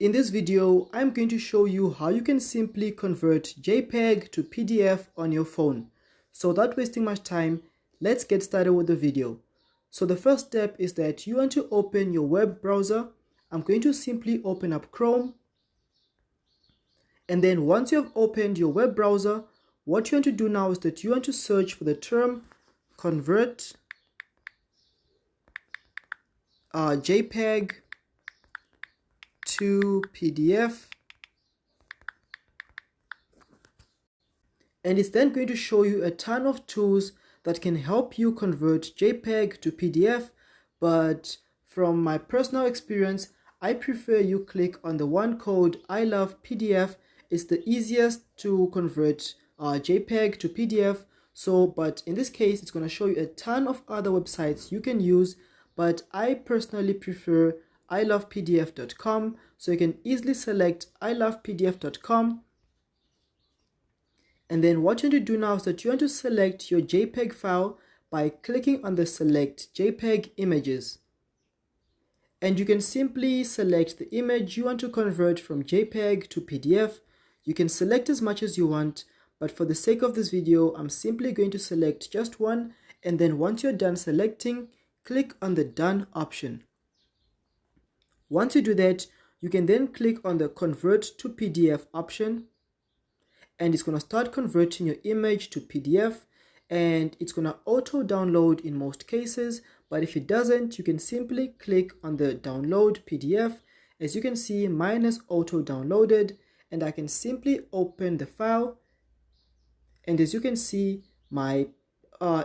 In this video, I'm going to show you how you can simply convert JPEG to PDF on your phone. So without wasting much time, let's get started with the video. So the first step is that you want to open your web browser. I'm going to simply open up Chrome. And then once you have opened your web browser, what you want to do now is that you want to search for the term convert JPEG to PDF, and it's then going to show you a ton of tools that can help you convert JPEG to PDF. But from my personal experience, I prefer you click on the one called I love PDF. It's the easiest to convert JPEG to PDF. But in this case, it's going to show you a ton of other websites you can use, but I personally prefer ilovepdf.com. So you can easily select ilovepdf.com. And then what you want to do now is that you want to select your JPEG file by clicking on the select JPEG images. And you can simply select the image you want to convert from JPEG to PDF. You can select as much as you want, but for the sake of this video, I'm simply going to select just one. And then once you're done selecting, click on the done option. Once you do that, you can then click on the convert to PDF option, and it's going to start converting your image to PDF, and it's going to auto download in most cases. But if it doesn't, you can simply click on the download PDF. As you can see, mine is auto downloaded, and I can simply open the file. And as you can see, my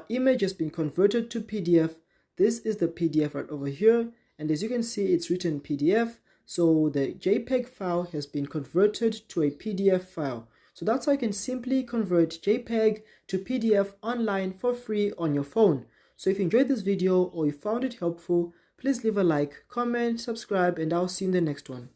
image has been converted to PDF. This is the PDF right over here. And as you can see, it's written PDF. So the JPEG file has been converted to a PDF file. So that's how you can simply convert JPEG to PDF online for free on your phone. So if you enjoyed this video or you found it helpful, please leave a like, comment, subscribe, and I'll see you in the next one.